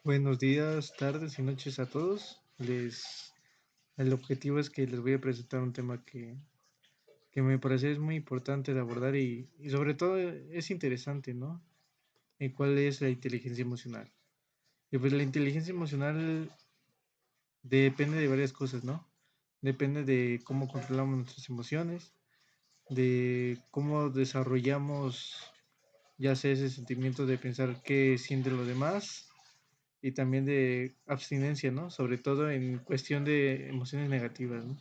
Buenos días, tardes y noches a todos. El objetivo es que les voy a presentar un tema que me parece es muy importante de abordar y sobre todo es interesante, ¿no? El cuál es la inteligencia emocional. Y pues la inteligencia emocional depende de varias cosas, ¿no? Depende de cómo controlamos nuestras emociones, de cómo desarrollamos ya sea ese sentimiento de pensar qué sienten los demás y también de abstinencia, ¿no? Sobre todo en cuestión de emociones negativas, ¿no?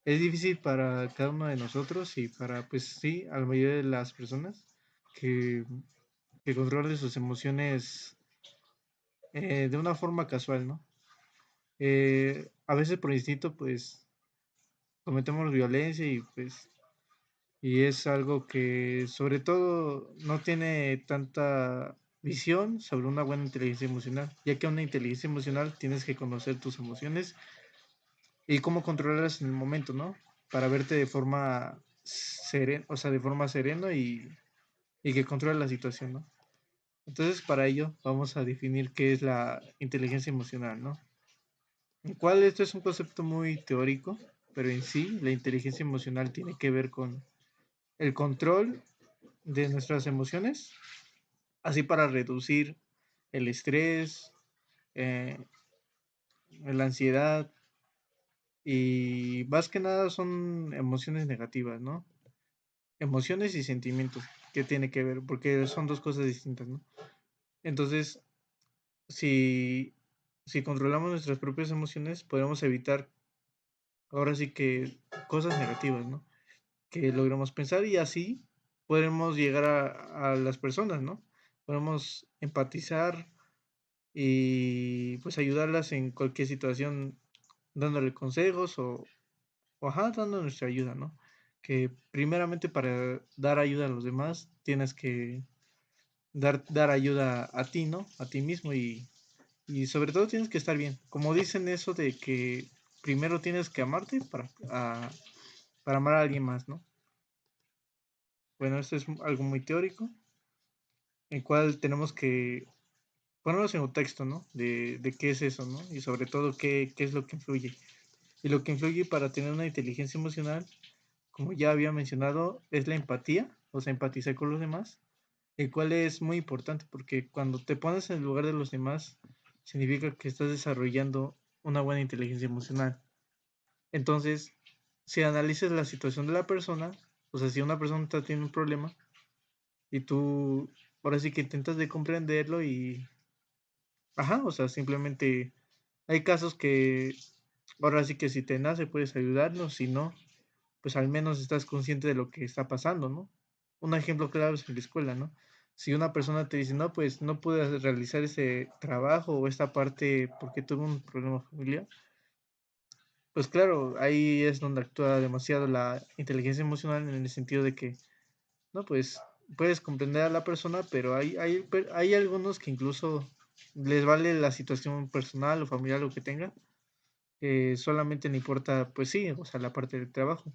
Es difícil para cada uno de nosotros y para, pues sí, a la mayoría de las personas que, que controlen sus emociones de una forma casual, ¿no? A veces por instinto, pues, cometemos violencia y pues, y es algo que sobre todo no tiene tanta visión sobre una buena inteligencia emocional, ya que una inteligencia emocional tienes que conocer tus emociones y cómo controlarlas en el momento, ¿no? Para verte de forma serena, o sea, de forma serena y que controle la situación, ¿no? Entonces, para ello, vamos a definir qué es la inteligencia emocional, ¿no? En cual esto es un concepto muy teórico, pero en sí, la inteligencia emocional tiene que ver con el control de nuestras emociones, así para reducir el estrés, eh, la ansiedad, y más que nada son emociones negativas, ¿no? Emociones y sentimientos, ¿qué tiene que ver? Porque son dos cosas distintas, ¿no? Entonces, si, si controlamos nuestras propias emociones, podemos evitar ahora sí que cosas negativas, ¿no? Que logramos pensar y así podremos llegar a las personas, ¿no? Podemos empatizar y pues ayudarlas en cualquier situación dándole consejos o ajá, dando nuestra ayuda, ¿no? Que primeramente para dar ayuda a los demás tienes que dar ayuda a ti, ¿no? A ti mismo y sobre todo tienes que estar bien. Como dicen eso de que primero tienes que amarte para amar a alguien más, ¿no? Bueno, esto es algo muy teórico, en cual tenemos que ponernos en contexto, ¿no? De qué es eso, ¿no? Y sobre todo qué es lo que influye. Y lo que influye para tener una inteligencia emocional, como ya había mencionado, es la empatía, o sea, empatizar con los demás, el cual es muy importante porque cuando te pones en el lugar de los demás, significa que estás desarrollando una buena inteligencia emocional. Entonces, si analizas la situación de la persona, o sea, si una persona está teniendo un problema y tú ahora sí que intentas de comprenderlo y, ajá, o sea, simplemente hay casos que ahora sí que si te nace puedes ayudarlo, si no, pues al menos estás consciente de lo que está pasando, ¿no? Un ejemplo claro es en la escuela, ¿no? Si una persona te dice, no, pues no pude realizar ese trabajo o esta parte porque tuve un problema familiar, pues claro, ahí es donde actúa demasiado la inteligencia emocional en el sentido de que, no, pues puedes comprender a la persona, pero hay algunos que incluso les vale la situación personal o familiar, lo que tengan, solamente le importa, pues sí, o sea, la parte del trabajo.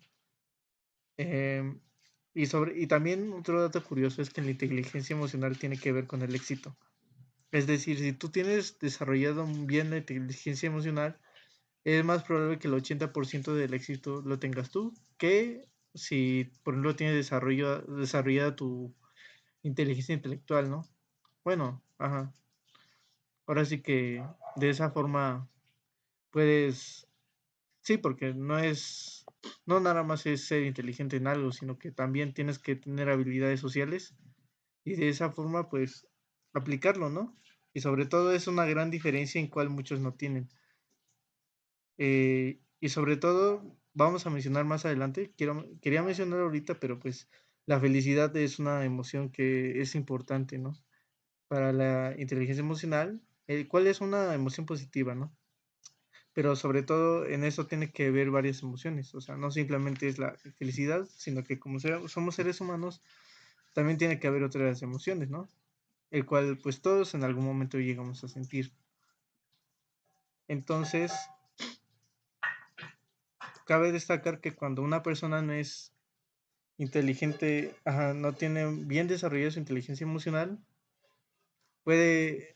Em, y también otro dato curioso es que la inteligencia emocional tiene que ver con el éxito. Es decir, si tú tienes desarrollado bien la inteligencia emocional, es más probable que el 80% del éxito lo tengas tú que si, por ejemplo, tienes desarrollada tu inteligencia intelectual, ¿no? Bueno, ajá. Ahora sí que de esa forma puedes, sí, porque no nada más es ser inteligente en algo, sino que también tienes que tener habilidades sociales y de esa forma, pues, aplicarlo, ¿no? Y sobre todo es una gran diferencia en cual muchos no tienen. Y sobre todo, vamos a mencionar más adelante, quería mencionar ahorita, pero pues la felicidad es una emoción que es importante, ¿no? Para la inteligencia emocional, ¿cuál es una emoción positiva, ¿no? Pero sobre todo en eso tiene que ver varias emociones, o sea, no simplemente es la felicidad, sino que como somos seres humanos, también tiene que haber otras emociones, ¿no? El cual pues todos en algún momento llegamos a sentir. Entonces, cabe destacar que cuando una persona no es inteligente, ajá, no tiene bien desarrollada su inteligencia emocional, puede,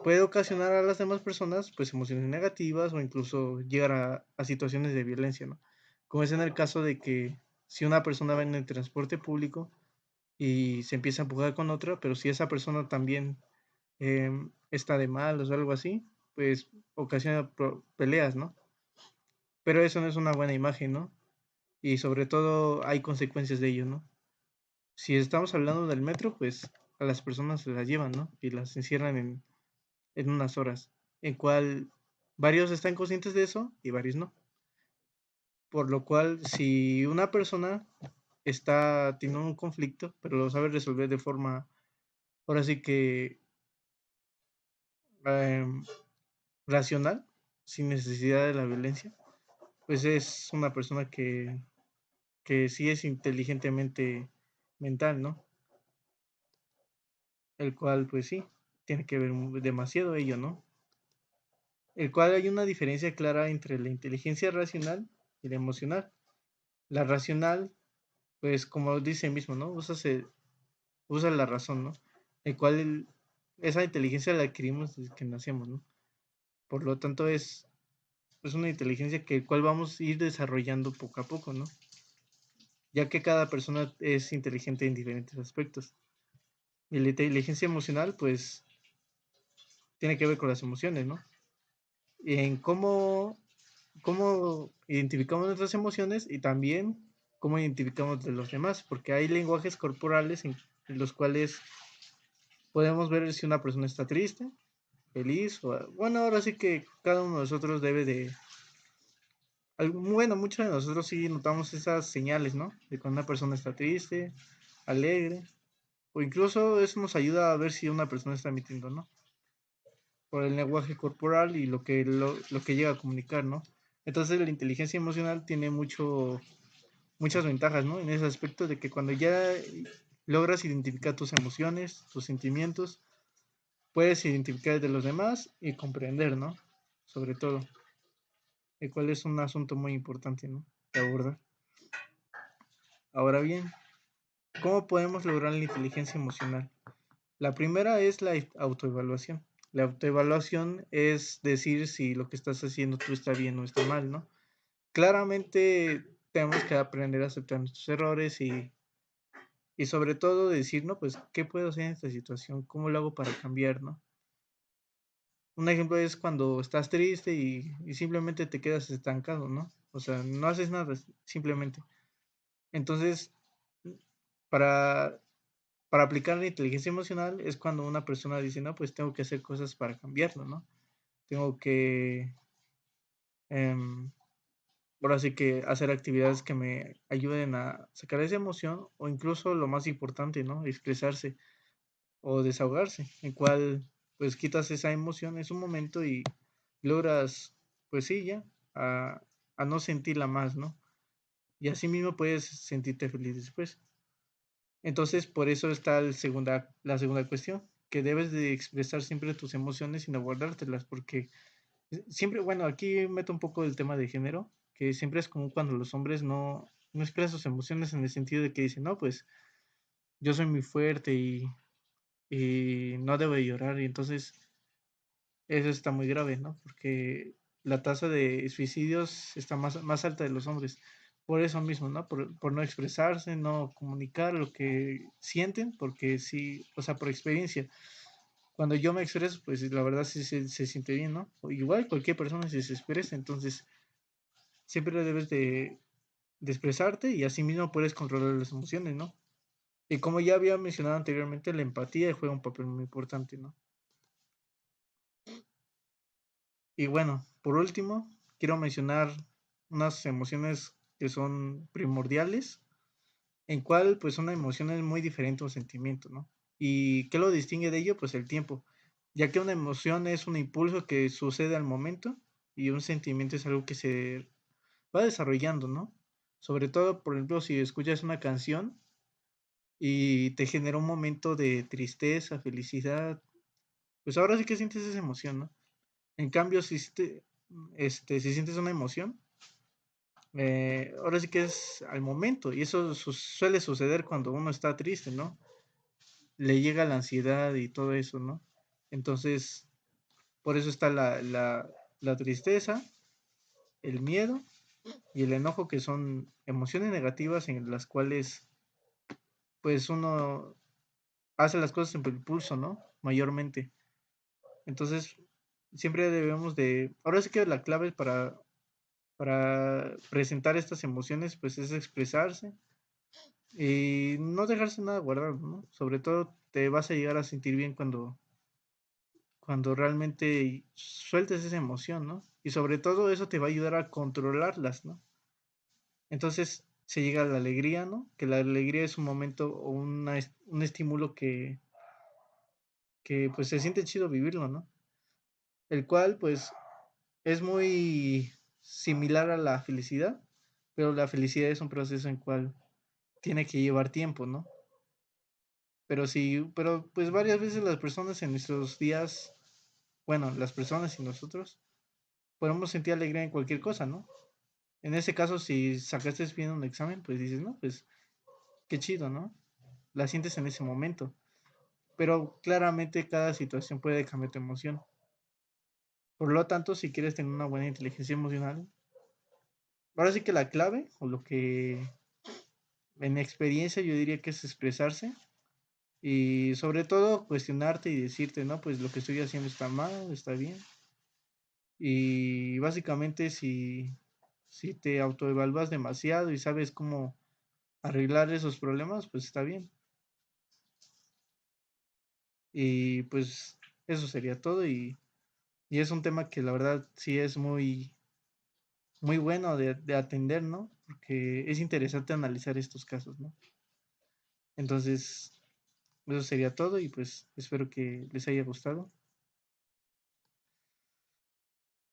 puede ocasionar a las demás personas pues emociones negativas o incluso llegar a situaciones de violencia, ¿no? Como es en el caso de que si una persona va en el transporte público y se empieza a empujar con otra, pero si esa persona también está de malos o algo así, pues ocasiona peleas, ¿no? Pero eso no es una buena imagen, ¿no? Y sobre todo hay consecuencias de ello, ¿no? Si estamos hablando del metro, pues a las personas se las llevan, ¿no? Y las encierran en unas horas, en cual varios están conscientes de eso y varios no. Por lo cual, si una persona está teniendo un conflicto, pero lo sabe resolver de forma, ahora sí que em, racional, sin necesidad de la violencia, pues es una persona que sí es inteligentemente mental, ¿no? El cual, pues sí, tiene que ver demasiado ello, ¿no? El cual hay una diferencia clara entre la inteligencia racional y la emocional. La racional, pues como dice mismo, ¿no? Usa la razón, ¿no? El cual esa inteligencia la adquirimos desde que nacemos, ¿no? Por lo tanto es una inteligencia que el cual vamos a ir desarrollando poco a poco, ¿no? Ya que cada persona es inteligente en diferentes aspectos. Y la inteligencia emocional, pues, tiene que ver con las emociones, ¿no? Y en cómo identificamos nuestras emociones y también cómo identificamos de los demás, porque hay lenguajes corporales en los cuales podemos ver si una persona está triste, feliz, o bueno, ahora sí que cada uno de nosotros debe de, bueno, muchos de nosotros sí notamos esas señales, ¿no? De cuando una persona está triste, alegre, o incluso eso nos ayuda a ver si una persona está mintiendo, ¿no? Por el lenguaje corporal y lo que llega a comunicar, ¿no? Entonces la inteligencia emocional tiene muchas ventajas, ¿no? En ese aspecto de que cuando ya logras identificar tus emociones, tus sentimientos, puedes identificar de los demás y comprender, ¿no? Sobre todo, el cual es un asunto muy importante, ¿no? De abordar. Ahora bien, ¿cómo podemos lograr la inteligencia emocional? La primera es la autoevaluación. La autoevaluación es decir si lo que estás haciendo tú está bien o está mal, ¿no? Claramente tenemos que aprender a aceptar nuestros errores y sobre todo decir, ¿no? Pues, ¿qué puedo hacer en esta situación? ¿Cómo lo hago para cambiar, ¿no? Un ejemplo es cuando estás triste y simplemente te quedas estancado, ¿no? O sea, no haces nada, simplemente. Entonces, para, para aplicar la inteligencia emocional es cuando una persona dice, no, pues tengo que hacer cosas para cambiarlo, ¿no? Tengo que, em, ahora sí que hacer actividades que me ayuden a sacar esa emoción o incluso lo más importante, ¿no? Expresarse o desahogarse, en cual pues quitas esa emoción en su momento y logras, pues sí, ya, a, a no sentirla más, ¿no? Y así mismo puedes sentirte feliz después. Entonces, por eso está la segunda cuestión, que debes de expresar siempre tus emociones sin guardártelas, porque siempre, bueno, aquí meto un poco el tema de género, que siempre es común cuando los hombres no expresan sus emociones en el sentido de que dicen, no, pues yo soy muy fuerte y no debo de llorar, y entonces eso está muy grave, ¿no? Porque la tasa de suicidios está más alta de los hombres. Por eso mismo, ¿no? Por no expresarse, no comunicar lo que sienten, porque sí, o sea, por experiencia. Cuando yo me expreso, pues la verdad sí se siente bien, ¿no? O igual cualquier persona si se expresa, entonces siempre debes de expresarte y así mismo puedes controlar las emociones, ¿no? Y como ya había mencionado anteriormente, la empatía juega un papel muy importante, ¿no? Y bueno, por último, quiero mencionar unas emociones que son primordiales, en cual pues una emoción es muy diferente a un sentimiento, ¿no? ¿Y qué lo distingue de ello? Pues el tiempo, ya que una emoción es un impulso que sucede al momento y un sentimiento es algo que se va desarrollando, ¿no? Sobre todo, por ejemplo, si escuchas una canción y te genera un momento de tristeza, felicidad, pues ahora sí que sientes esa emoción, ¿no? En cambio, si sientes una emoción, ahora sí que es al momento, y eso suele suceder cuando uno está triste, ¿no? Le llega la ansiedad y todo eso, ¿no? Entonces, Por eso está la tristeza, el miedo y el enojo, que son emociones negativas en las cuales pues uno hace las cosas en impulso, ¿no? Mayormente. Entonces, siempre debemos de, ahora sí que la clave para presentar estas emociones, pues es expresarse y no dejarse nada guardado, ¿no? Sobre todo te vas a llegar a sentir bien cuando realmente sueltes esa emoción, ¿no? Y sobre todo eso te va a ayudar a controlarlas, ¿no? Entonces se llega a la alegría, ¿no? Que la alegría es un momento o un estímulo que pues se siente chido vivirlo, ¿no? El cual pues es muy similar a la felicidad, pero la felicidad es un proceso en cual tiene que llevar tiempo, ¿no? Pero sí, pero pues varias veces las personas en nuestros días, bueno, las personas y nosotros, podemos sentir alegría en cualquier cosa, ¿no? En ese caso, si sacaste bien un examen, pues dices, no, pues qué chido, ¿no? La sientes en ese momento. Pero claramente cada situación puede cambiar tu emoción. Por lo tanto, si quieres tener una buena inteligencia emocional, ahora sí que la clave, o lo que en mi experiencia yo diría que es expresarse y sobre todo cuestionarte y decirte, no, pues lo que estoy haciendo está mal, está bien. Y básicamente si te autoevalúas demasiado y sabes cómo arreglar esos problemas, pues está bien. Y pues eso sería todo y es un tema que la verdad sí es muy bueno de atender, ¿no? Porque es interesante analizar estos casos, ¿no? Entonces, eso sería todo y pues espero que les haya gustado.